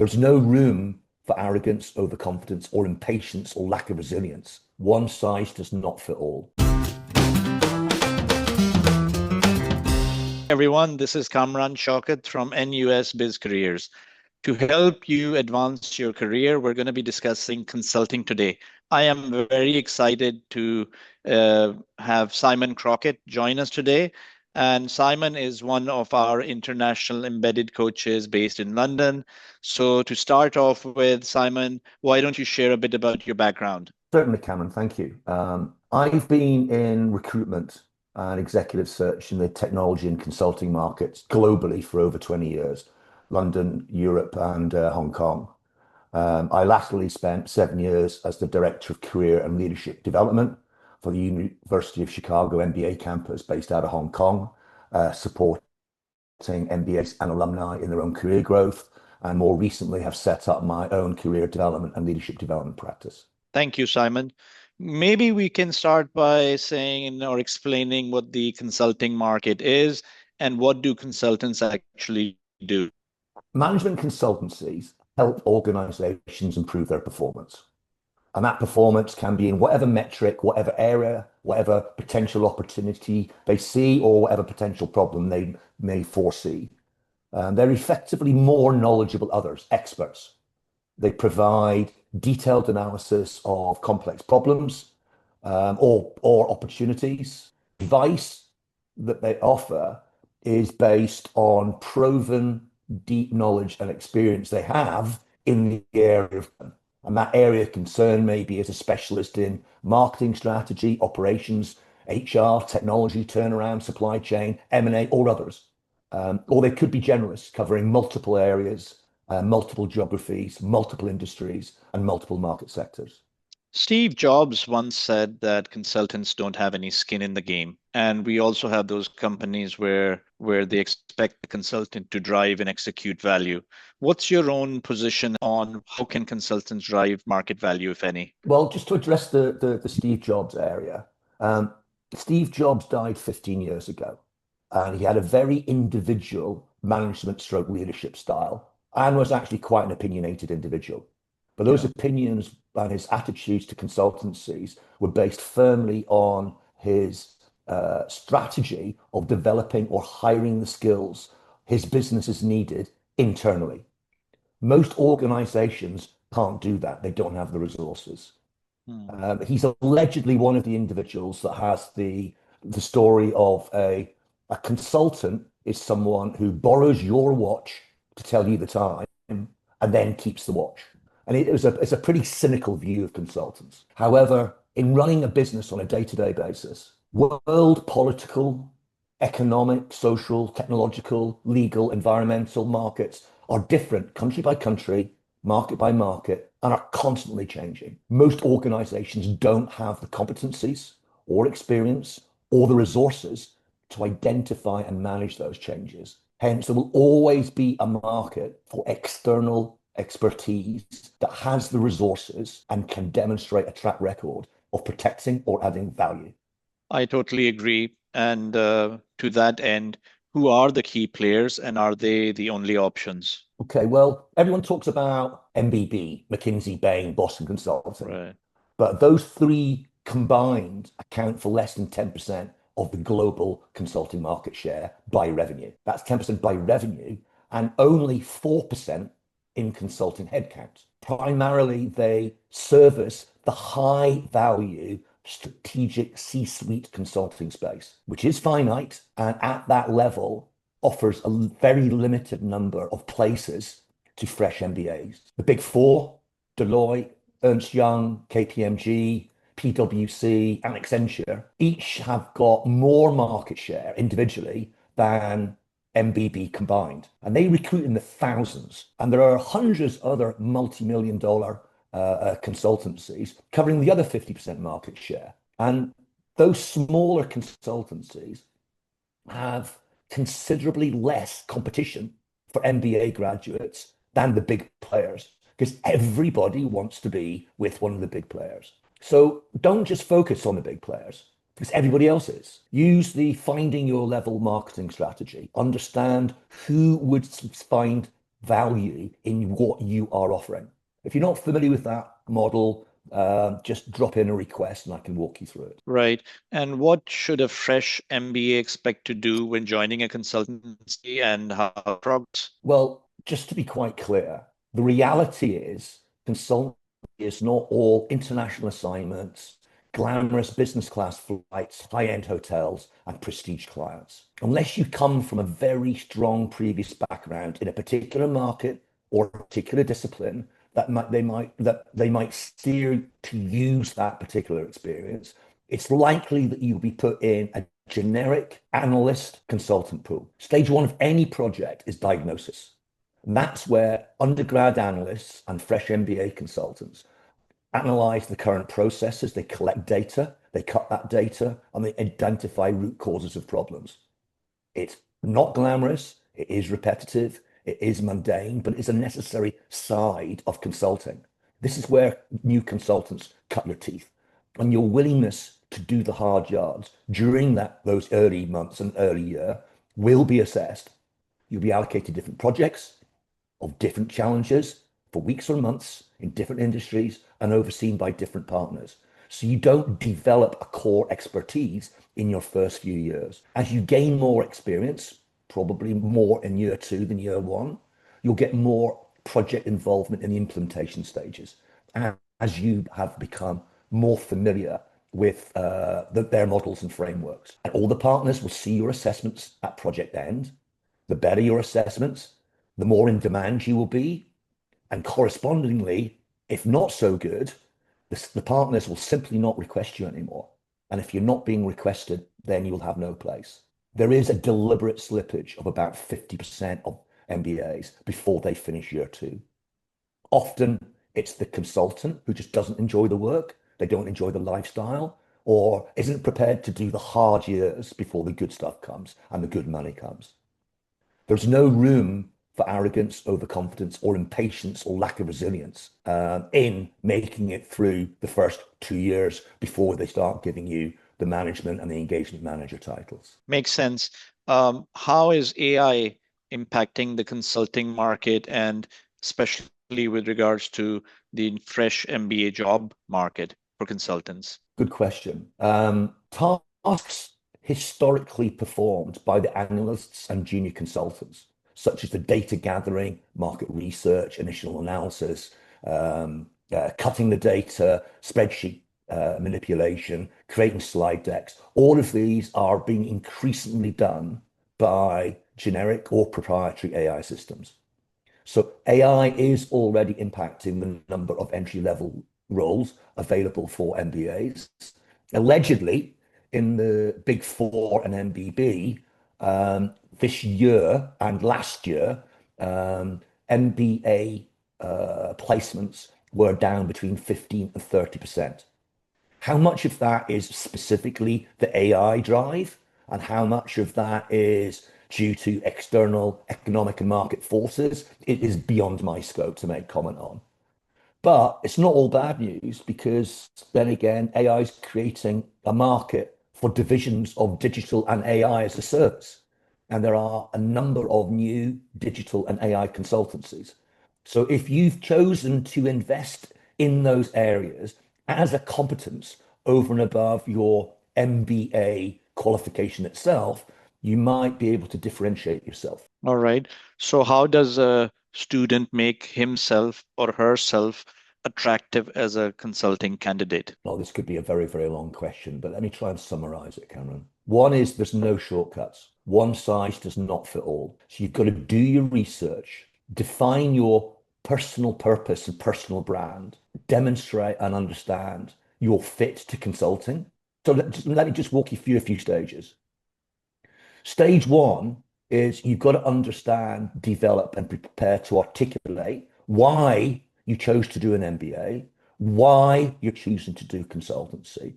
There's no room for arrogance, overconfidence, or impatience, or lack of resilience. One size does not fit all. Everyone, this is Kamran Shaukat from NUS BizCareers. To help you advance your career, we're going to be discussing consulting today. I am very excited to have Simon Crockett join us today. And Simon is one of our international embedded coaches based in London. So to start off with, Simon, why don't you share a bit about your background? Certainly, Cameron, thank you. I've been in recruitment and executive search in the technology and consulting markets globally for over 20 years, London, Europe, and Hong Kong. I lastly spent 7 years as the Director of Career and Leadership Development for the University of Chicago MBA campus based out of Hong Kong, supporting MBAs and alumni in their own career growth, and more recently have set up my own career development and leadership development practice. Thank you, Simon. Maybe we can start by saying or explaining what the consulting market is and what do consultants actually do. Management consultancies help organizations improve their performance. And that performance can be in whatever metric, whatever area, whatever potential opportunity they see, or whatever potential problem they may foresee. They're effectively more knowledgeable others, experts. They provide detailed analysis of complex problems or opportunities. Advice that they offer is based on proven deep knowledge and experience they have in the area of, and that area of concern maybe as a specialist in marketing strategy, operations, HR, technology, turnaround, supply chain, M&A, or others. Or they could be generalists covering multiple areas, multiple geographies, multiple industries, and multiple market sectors. Steve Jobs once said that consultants don't have any skin in the game. And we also have those companies where they expect the consultant to drive and execute value. What's your own position on how can consultants drive market value, if any? Well, just to address the Steve Jobs area, Steve Jobs died 15 years ago, and he had a very individual management stroke leadership style and was actually quite an opinionated individual. But those opinions and his attitudes to consultancies were based firmly on his strategy of developing or hiring the skills his businesses needed internally. Most organizations can't do that. They don't have the resources. He's allegedly one of the individuals that has the story of a consultant is someone who borrows your watch to tell you the time and then keeps the watch. And it's a pretty cynical view of consultants. However, in running a business on a day-to-day basis, world political, economic, social, technological, legal, environmental markets are different country by country, market by market, and are constantly changing. Most organizations don't have the competencies or experience or the resources to identify and manage those changes. Hence, there will always be a market for external expertise that has the resources and can demonstrate a track record of protecting or adding value. I totally agree. And to that end, who are the key players and are they the only options? Okay, well, everyone talks about MBB, McKinsey, Bain, Boston Consulting, Right. but those three combined account for less than 10% of the global consulting market share by revenue. That's 10% by revenue and only 4% in consulting headcount. Primarily, they service the high value strategic C-suite consulting space, which is finite and at that level offers a very limited number of places to fresh MBAs. The big four, Deloitte, Ernst Young, KPMG, PwC, and Accenture, each have got more market share individually than MBB combined. And they recruit in the thousands. And there are hundreds of other multi-million dollar consultancies covering the other 50% market share. And those smaller consultancies have considerably less competition for MBA graduates than the big players because everybody wants to be with one of the big players. So don't just focus on the big players because everybody else is. Use the finding your level marketing strategy. Understand who would find value in what you are offering. If you're not familiar with that model, just drop in a request and I can walk you through it. Right. And what should a fresh MBA expect to do when joining a consultancy and how progress? Well, just to be quite clear, the reality is consulting is not all international assignments, glamorous business class flights, high-end hotels, and prestige clients. Unless you come from a very strong previous background in a particular market or a particular discipline, they might steer you to use that particular experience. It's likely that you'll be put in a generic analyst consultant pool. Stage one of any project is diagnosis. And that's where undergrad analysts and fresh MBA consultants analyze the current processes, they collect data, they cut that data, and they identify root causes of problems. It's not glamorous, it is repetitive, it is mundane, but it's a necessary side of consulting. This is where new consultants cut your teeth. And your willingness to do the hard yards during those early months and early year will be assessed. You'll be allocated different projects of different challenges for weeks or months in different industries and overseen by different partners. So you don't develop a core expertise in your first few years. As you gain more experience, probably more in year two than year one, you'll get more project involvement in the implementation stages. And as you have become more familiar with their models and frameworks. And all the partners will see your assessments at project end. The better your assessments, the more in demand you will be. And correspondingly, if not so good, the partners will simply not request you anymore. And if you're not being requested, then you will have no place. There is a deliberate slippage of about 50% of MBAs before they finish year two. Often it's the consultant who just doesn't enjoy the work, they don't enjoy the lifestyle, or isn't prepared to do the hard years before the good stuff comes and the good money comes. There's no room for arrogance, overconfidence, or impatience or lack of resilience in making it through the first 2 years before they start giving you the management and the engagement manager titles. Makes sense. How is AI impacting the consulting market and especially with regards to the fresh MBA job market for consultants? Good question. Tasks historically performed by the analysts and junior consultants, such as the data gathering, market research, initial analysis, cutting the data, spreadsheet manipulation, creating slide decks. All of these are being increasingly done by generic or proprietary AI systems. So AI is already impacting the number of entry-level roles available for MBAs. Allegedly, in the Big Four and MBB, this year and last year, MBA placements were down between 15 and 30%. How much of that is specifically the AI drive, and how much of that is due to external economic and market forces? It is beyond my scope to make comment on. But it's not all bad news because then again, AI is creating a market for divisions of digital and AI as a service. And there are a number of new digital and AI consultancies. So if you've chosen to invest in those areas as a competence over and above your MBA qualification itself, you might be able to differentiate yourself. All right. So how does a student make himself or herself attractive as a consulting candidate? Well, this could be a very, very long question, but let me try and summarize it, Cameron. One is there's no shortcuts. One size does not fit all. So you've got to do your research, define your personal purpose and personal brand, demonstrate and understand your fit to consulting. So let me just walk you through a few stages. Stage one is you've got to understand, develop, and be prepared to articulate why you chose to do an MBA, why you're choosing to do consultancy,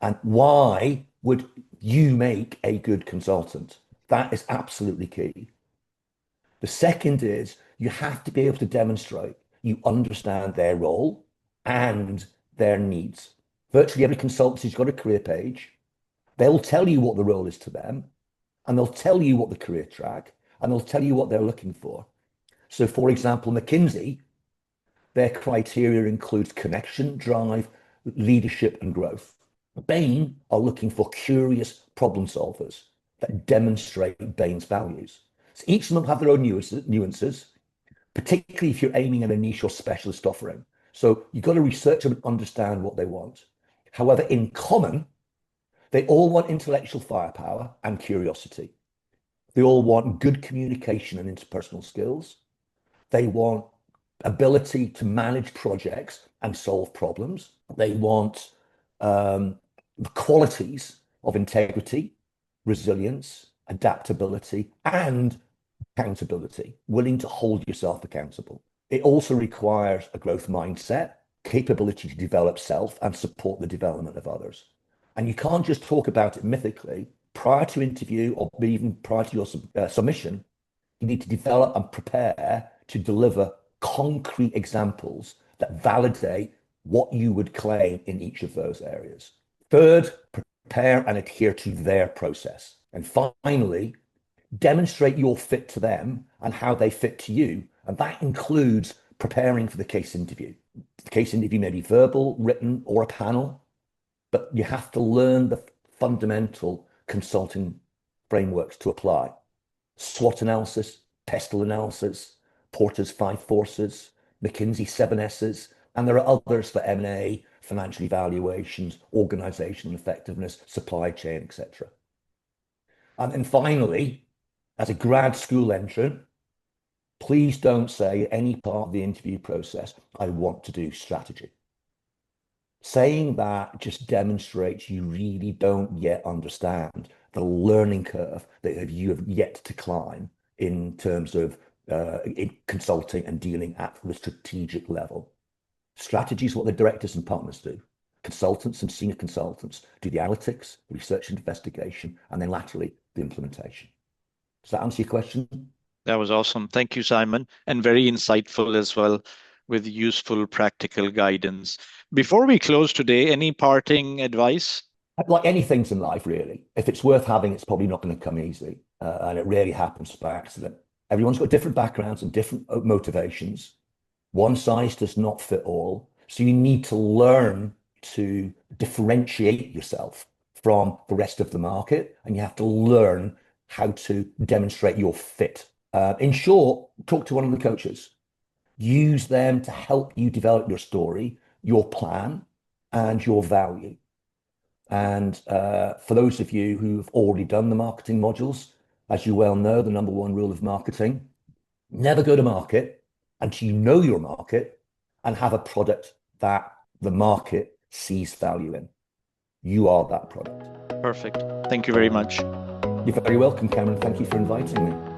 and why would you make a good consultant. That is absolutely key. The second is you have to be able to demonstrate you understand their role and their needs. Virtually every consultancy's got a career page. They'll tell you what the role is to them, and they'll tell you what the career track, and they'll tell you what they're looking for. So, for example, McKinsey, their criteria includes connection, drive, leadership, and growth. Bain are looking for curious problem solvers that demonstrate Bain's values. So each of them have their own nuances, particularly if you're aiming at a niche or specialist offering. So you've got to research and understand what they want. However, in common, they all want intellectual firepower and curiosity. They all want good communication and interpersonal skills. They want ability to manage projects and solve problems. They want the qualities of integrity, resilience, adaptability, and accountability, willing to hold yourself accountable. It also requires a growth mindset, capability to develop self and support the development of others. And you can't just talk about it mythically. Prior to interview or even prior to your submission, you need to develop and prepare to deliver concrete examples that validate what you would claim in each of those areas. Third, prepare and adhere to their process. And finally, demonstrate your fit to them and how they fit to you. And that includes preparing for the case interview. The case interview may be verbal, written, or a panel, but you have to learn the fundamental consulting frameworks to apply. SWOT analysis, PESTEL analysis, Porter's 5 forces, McKinsey 7 S's, and there are others for M&A, financial evaluations, organizational effectiveness, supply chain, etc. And then finally, as a grad school entrant, please don't say at any part of the interview process, I want to do strategy. Saying that just demonstrates you really don't yet understand the learning curve that you have yet to climb in terms of in consulting and dealing at the strategic level. Strategy is what the directors and partners do. Consultants and senior consultants do the analytics, research and investigation, and then laterally the implementation. Does that answer your question? That was awesome. Thank you, Simon, and very insightful as well with useful practical guidance. Before we close today, any parting advice? Like anything in life, really, if it's worth having, it's probably not going to come easy. And it rarely happens by accident. Everyone's got different backgrounds and different motivations. One size does not fit all. So you need to learn to differentiate yourself from the rest of the market, and you have to learn how to demonstrate your fit. In short, talk to one of the coaches. Use them to help you develop your story, your plan, and your value. And for those of you who've already done the marketing modules, as you well know, the number one rule of marketing, never go to market until you know your market and have a product that the market sees value in. You are that product. Perfect. Thank you very much. You're very welcome, Cameron. Thank you for inviting me.